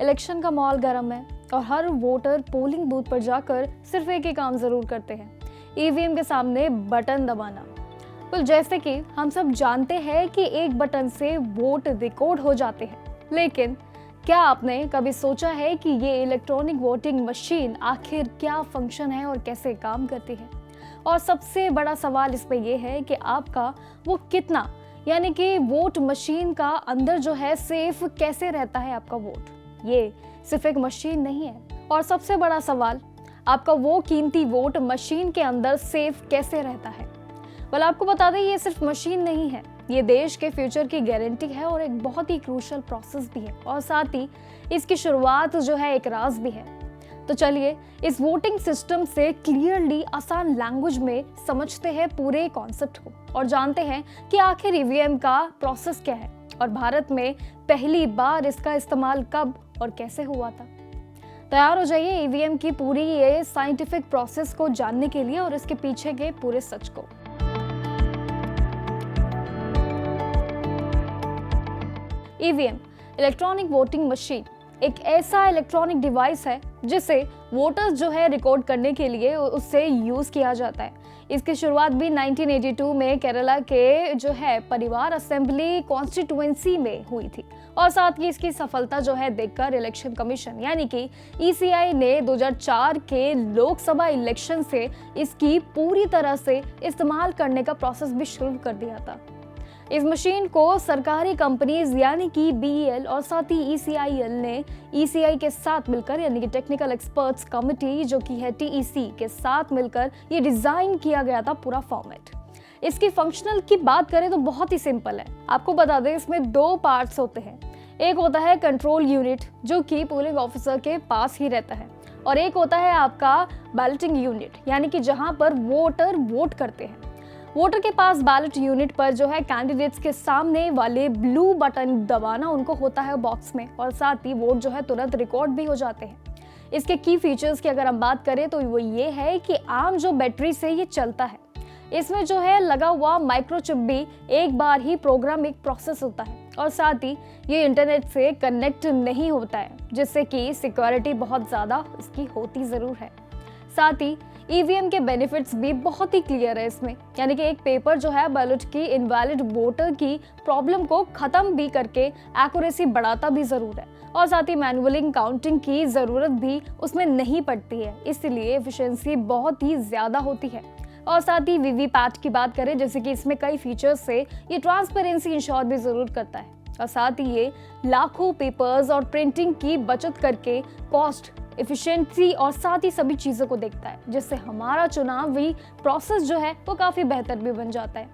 Election का माहौल गर्म है और हर वोटर पोलिंग बूथ पर जाकर सिर्फ एक ही काम जरूर करते हैं, ईवीएम के सामने बटन दबाना। तो जैसे कि हम सब जानते हैं कि एक बटन से वोट रिकॉर्ड हो जाते हैं, लेकिन क्या आपने कभी सोचा है कि ये इलेक्ट्रॉनिक वोटिंग मशीन आखिर क्या फंक्शन है और कैसे काम करती है? और सबसे बड़ा सवाल इसमें यह है कि आपका वो कितना, यानी कि वोट मशीन का अंदर जो है सेफ कैसे रहता है आपका वोट? ये सिर्फ एक मशीन नहीं है। और सबसे बड़ा सवाल, आपका वो कीमती वोट मशीन के अंदर सेफ कैसे रहता है? well, आपको बता दें, ये सिर्फ मशीन नहीं है, ये देश के फ्यूचर की गारंटी है और एक बहुत ही क्रूशियल प्रोसेस भी है, और साथ ही इसकी शुरुआत जो है एक राज भी है। तो चलिए इस वोटिंग सिस्टम से क्लियरली आसान लैंग्वेज में समझते हैं पूरे कॉन्सेप्ट को और जानते हैं कि आखिर ईवीएम का प्रोसेस क्या है और भारत में पहली बार इसका इस्तेमाल कब और कैसे हुआ था। तैयार हो जाइए ईवीएम की पूरी ये साइंटिफिक प्रोसेस को जानने के लिए और इसके पीछे के पूरे सच को। ईवीएम इलेक्ट्रॉनिक वोटिंग मशीन एक ऐसा इलेक्ट्रॉनिक डिवाइस है जिसे वोटर्स जो है रिकॉर्ड करने के लिए उससे यूज किया जाता है। इसकी शुरुआत भी 1982 में केरला के जो है परिवार असेंबली कॉन्स्टिट्यूएंसी में हुई थी और साथ ही इसकी सफलता जो है देखकर इलेक्शन कमीशन यानी कि ईसीआई ने 2004 के लोकसभा इलेक्शन से इसकी पूरी तरह से इस्तेमाल करने का प्रोसेस भी शुरू कर दिया था। इस मशीन को सरकारी कंपनीज यानी कि बीईएल और साथ ही ईसीआईएल ने ईसीआई के साथ मिलकर यानी कि टेक्निकल एक्सपर्ट्स कमिटी जो कि है टीईसी के साथ मिलकर ये डिजाइन किया गया था पूरा फॉर्मेट। इसकी फंक्शनल की बात करें तो बहुत ही सिंपल है। आपको बता दें, इसमें दो पार्ट्स होते हैं। एक होता है कंट्रोल यूनिट जो कि पोलिंग ऑफिसर के पास ही रहता है और एक होता है आपका बैलेटिंग यूनिट यानी कि जहां पर वोटर वोट करते हैं। वोटर के पास बैलेट यूनिट पर जो है कैंडिडेट्स के सामने वाले ब्लू बटन दबाना उनको होता है बॉक्स में और साथ ही वोट जो है तुरंत रिकॉर्ड भी हो जाते हैं। इसके की फीचर्स की अगर हम बात करें तो वो ये है कि आम जो बैटरी से ये चलता है, इसमें जो है लगा हुआ माइक्रोचिप भी एक बार ही प्रोग्राम एक प्रोसेस होता है और साथ ही ये इंटरनेट से कनेक्ट नहीं होता है, जिससे कि सिक्योरिटी बहुत ज़्यादा इसकी होती ज़रूर है। साथ ही ईवीएम के बेनिफिट्स भी बहुत ही क्लियर है इसमें, यानी कि एक पेपर जो है बैलेट की इनवैलिड वोटर की प्रॉब्लम को खत्म भी करके एक्यूरेसी बढ़ाता भी जरूर है और साथ ही मैनुअली काउंटिंग की जरूरत भी उसमें नहीं पड़ती है, इसलिए एफिशिएंसी बहुत ही ज्यादा होती है। और साथ ही वीवीपैट की बात करें, जैसे कि इसमें कई फीचर्स से ये ट्रांसपेरेंसी इंश्योर भी जरूर करता है और साथ ही ये लाखों पेपर्स और प्रिंटिंग की बचत करके कॉस्ट एफिशिएंसी और साथ ही सभी चीज़ों को देखता है, जिससे हमारा चुनावी प्रोसेस जो है वो काफ़ी बेहतर भी बन जाता है।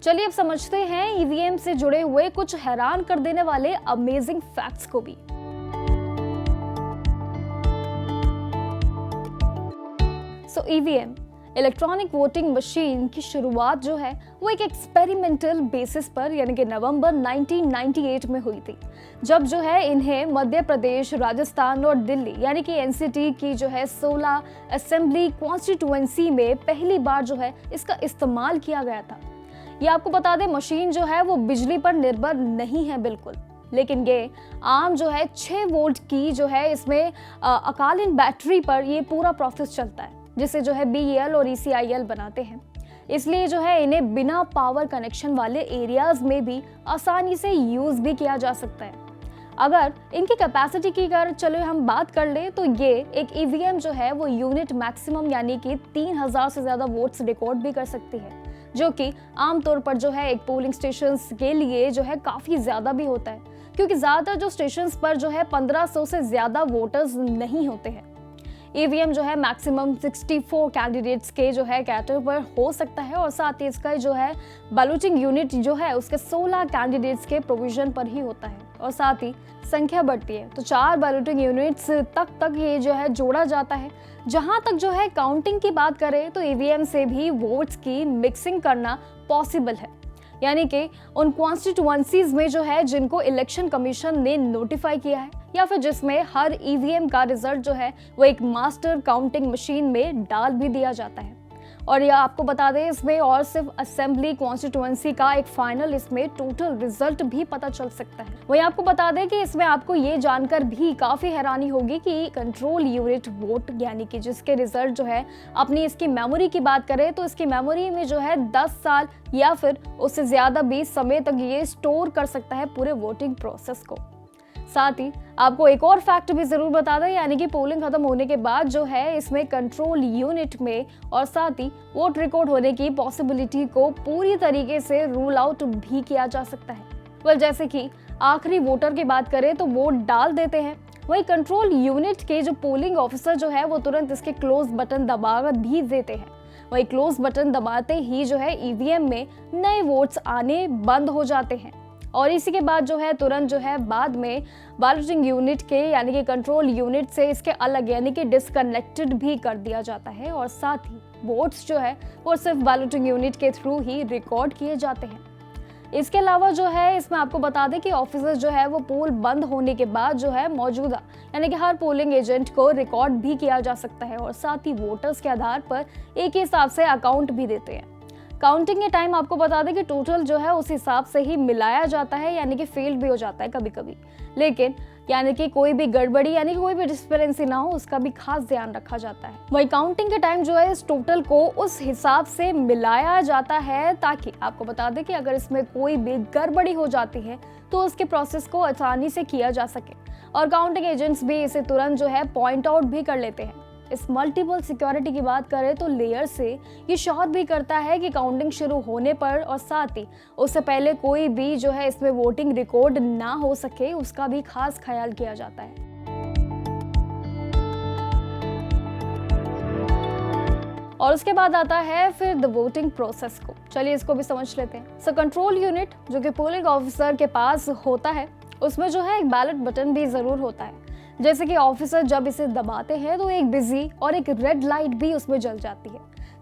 चलिए अब समझते हैं ईवीएम से जुड़े हुए कुछ हैरान कर देने वाले अमेजिंग फैक्ट्स को भी। सो ईवीएम इलेक्ट्रॉनिक वोटिंग मशीन की शुरुआत जो है वो एक एक्सपेरिमेंटल बेसिस पर यानी कि नवंबर 1998 में हुई थी, जब जो है इन्हें मध्य प्रदेश, राजस्थान और दिल्ली यानी कि एनसीटी की जो है 16 असेंबली कॉन्स्टिट्यूएंसी में पहली बार जो है इसका इस्तेमाल किया गया था। ये आपको बता दें, मशीन जो है वो बिजली पर निर्भर नहीं है बिल्कुल, लेकिन ये आम जो है 6 वोल्ट की जो है इसमें अकालीन बैटरी पर ये पूरा प्रोसेस चलता है, जिसे जो है बीईएल और ईसीआईएल बनाते हैं। इसलिए जो है इन्हें बिना पावर कनेक्शन वाले एरियाज में भी आसानी से यूज भी किया जा सकता है। अगर इनकी कैपेसिटी की अगर चलो हम बात कर ले तो ये एक ईवीएम जो है वो यूनिट मैक्सिमम यानी कि 3000 से ज्यादा वोट्स रिकॉर्ड भी कर सकती है, जो कि आमतौर पर जो है एक पोलिंग स्टेशन के लिए जो है काफी ज्यादा भी होता है, क्योंकि ज्यादातर जो स्टेशन पर जो है 1500 से ज्यादा वोटर्स नहीं होते हैं। ईवीएम जो है मैक्सिमम 64 कैंडिडेट्स के जो है कैटर पर हो सकता है और साथ ही इसका जो है बैलेटिंग यूनिट जो है उसके 16 कैंडिडेट्स के प्रोविजन पर ही होता है और साथ ही संख्या बढ़ती है तो 4 बैलेटिंग यूनिट्स तक ये जो है जोड़ा जाता है। जहां तक जो है काउंटिंग की बात करें तो ईवीएम से भी वोट्स की मिक्सिंग करना पॉसिबल है, यानी कि उन कॉन्स्टिट्यूएंसीज में जो है जिनको इलेक्शन कमीशन ने नोटिफाई किया है या फिर जिसमें हर ईवीएम का रिजल्ट जो है वो एक मास्टर काउंटिंग मशीन में डाल भी दिया जाता है। और यह आपको बता दें इसमें और सिर्फ असेंबली कॉन्स्टिट्यूएंसी का एक फाइनल इसमें टोटल रिजल्ट भी पता चल सकता है। वहीं आपको बता दें कि इसमें आपको ये जानकर भी काफी हैरानी होगी कि कंट्रोल यूनिट वोट यानी कि जिसके रिजल्ट जो है अपनी इसकी मेमोरी की बात करें तो इसकी मेमोरी में जो है 10 साल या फिर उससे ज्यादा भी समय तक ये स्टोर कर सकता है पूरे वोटिंग प्रोसेस को। साथ ही आपको एक और फैक्ट भी जरूर बता दें, यानी कि पोलिंग खत्म होने के बाद जो है इसमें कंट्रोल यूनिट में और साथ ही वोट रिकॉर्ड होने की पॉसिबिलिटी को पूरी तरीके से रूल आउट भी किया जा सकता है। जैसे कि आखिरी वोटर की बात करें तो वोट डाल देते हैं, वही कंट्रोल यूनिट के जो पोलिंग ऑफिसर जो है वो तुरंत इसके क्लोज बटन दबा भी देते हैं। वही क्लोज बटन दबाते ही जो है ईवीएम में नए वोट्स आने बंद हो जाते हैं और इसी के बाद जो है तुरंत जो है बाद में बैलेटिंग यूनिट के यानी कि कंट्रोल यूनिट से इसके अलग यानी कि डिस्कनेक्टेड भी कर दिया जाता है और साथ ही वोट्स जो है वो सिर्फ बैलेटिंग यूनिट के थ्रू ही रिकॉर्ड किए जाते हैं। इसके अलावा जो है इसमें आपको बता दें कि ऑफिसर्स जो है वो पोल बंद होने के बाद जो है मौजूदा यानी कि हर पोलिंग एजेंट को रिकॉर्ड भी किया जा सकता है और साथ ही वोटर्स के आधार पर एक ही हिसाब से अकाउंट भी देते हैं। काउंटिंग के टाइम आपको बता दें कि टोटल जो है उस हिसाब से ही मिलाया जाता है, यानी कि फेल भी हो जाता है कभी कभी, लेकिन यानी कि कोई भी गड़बड़ी यानी कि कोई भी डिस्पेरेंसी ना हो उसका भी खास ध्यान रखा जाता है। वही काउंटिंग के टाइम जो है इस टोटल को उस हिसाब से मिलाया जाता है ताकि आपको बता दें कि अगर इसमें कोई भी गड़बड़ी हो जाती है तो उसके प्रोसेस को आसानी से किया जा सके और काउंटिंग एजेंट्स भी इसे तुरंत जो है पॉइंट आउट भी कर लेते हैं। इस मल्टीपल सिक्योरिटी की बात करें तो लेयर से ये श्योर भी करता है कि काउंटिंग शुरू होने पर और साथ ही उससे पहले कोई भी जो है इसमें वोटिंग रिकॉर्ड ना हो सके उसका भी खास ख्याल किया जाता है। और उसके बाद आता है फिर द वोटिंग प्रोसेस को, चलिए इसको भी समझ लेते हैं। सो कंट्रोल यूनिट जो कि पोलिंग ऑफिसर के पास होता है उसमें जो है एक बैलेट बटन भी जरूर होता है। जैसे कि ऑफिसर जब इसे दबाते हैं तो एक बिजी और एक रेड लाइट भी उसमें जल जाती है,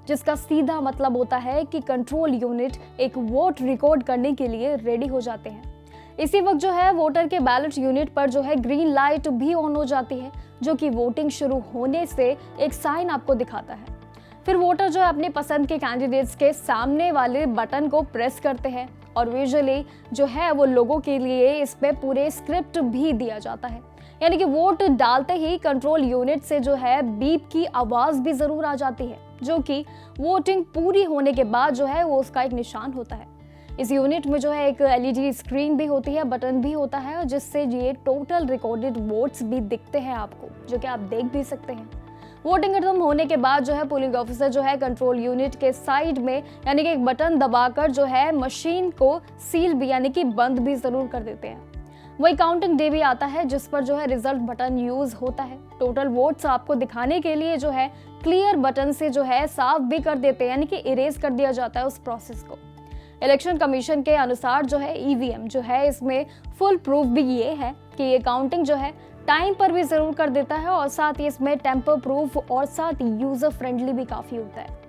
जिसका सीधा मतलब होता है कि कंट्रोल यूनिट एक वोट रिकॉर्ड करने के लिए रेडी हो जाते हैं। इसी वक्त जो है वोटर के बैलेट यूनिट पर जो है ग्रीन लाइट भी ऑन हो जाती है, जो कि वोटिंग शुरू होने से एक साइन आपको दिखाता है। फिर वोटर जो है अपनी पसंद के कैंडिडेट्स के सामने वाले बटन को प्रेस करते हैं और विजुअली जो है वो लोगों के लिए इस पे पूरे स्क्रिप्ट भी दिया जाता है, यानी कि वोट डालते ही कंट्रोल यूनिट से जो है बीप की आवाज भी जरूर आ जाती है, जो कि वोटिंग पूरी होने के बाद जो है वो उसका एक निशान होता है। इस यूनिट में जो है एक एलईडी स्क्रीन भी होती है, बटन भी होता है, जिससे ये टोटल रिकॉर्डेड वोट्स भी दिखते हैं आपको, जो कि आप देख भी सकते हैं। वोटिंग खत्म होने के बाद जो है पोलिंग ऑफिसर जो है कंट्रोल यूनिट के साइड में यानी कि एक बटन दबाकर जो है मशीन को सील भी यानी कि बंद भी जरूर कर देते हैं। वही काउंटिंग डे भी आता है जिस पर जो है रिजल्ट बटन यूज होता है। टोटल वोट्स आपको दिखाने के लिए जो है क्लियर बटन से जो है साफ भी कर देते हैं, यानी कि इरेज कर दिया जाता है उस प्रोसेस को। इलेक्शन कमीशन के अनुसार जो है ईवीएम जो है इसमें फुल प्रूफ भी ये है कि ये काउंटिंग जो है टाइम पर भी जरूर कर देता है और साथ ही इसमें टेम्पर प्रूफ और साथ ही यूजर फ्रेंडली भी काफी होता है।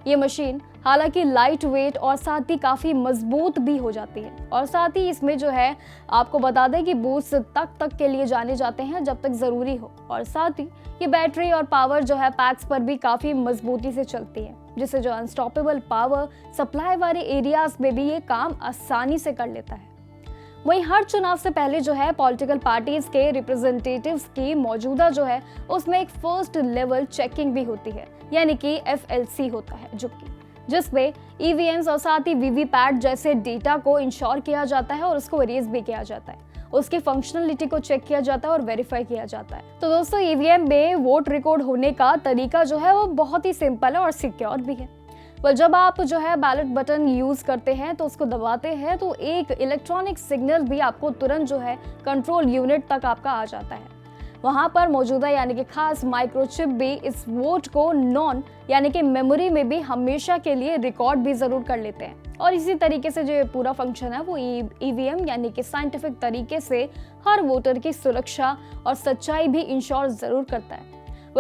ये मशीन हालांकि लाइट वेट और साथ ही काफी मजबूत भी हो जाती है और साथ ही इसमें जो है आपको बता दें कि बूथ तक के लिए जाने जाते हैं जब तक जरूरी हो और साथ ही ये बैटरी और पावर जो है पैक्स पर भी काफी मजबूती से चलती है, जिससे जो अनस्टॉपेबल पावर सप्लाई वाले एरियाज में भी ये काम आसानी से कर लेता है। वहीं हर चुनाव से पहले जो है पॉलिटिकल पार्टीज के रिप्रेजेंटेटिव्स की मौजूदा जो है उसमें एक फर्स्ट लेवल चेकिंग भी होती है, यानी कि FLC होता है, जो कि जिसमें ईवीएम्स और साथ ही वीवीपैट जैसे डेटा को इंश्योर किया जाता है और उसको इरेज भी किया जाता है, उसकी फंक्शनलिटी को चेक किया जाता है और वेरीफाई किया जाता है। तो दोस्तों ईवीएम में वोट रिकॉर्ड होने का तरीका जो है वो बहुत ही सिंपल है और सिक्योर भी है। जब आप जो है बैलेट बटन यूज करते हैं तो उसको दबाते हैं तो एक इलेक्ट्रॉनिक सिग्नल भी आपको तुरंत जो है कंट्रोल यूनिट तक आपका आ जाता है। वहां पर मौजूदा यानी कि खास माइक्रोचिप भी इस वोट को नॉन यानी कि मेमोरी में भी हमेशा के लिए रिकॉर्ड भी जरूर कर लेते हैं और इसी तरीके से जो पूरा फंक्शन है वो ईवीएम यानी कि साइंटिफिक तरीके से हर वोटर की सुरक्षा और सच्चाई भी इंश्योर जरूर करता है।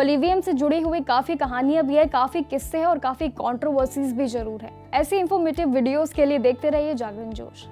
ईवीएम से जुड़ी हुई काफी कहानियां भी है, काफी किस्से हैं और काफी कंट्रोवर्सीज भी जरूर है। ऐसी इंफॉर्मेटिव वीडियोस के लिए देखते रहिए जागरण जोश।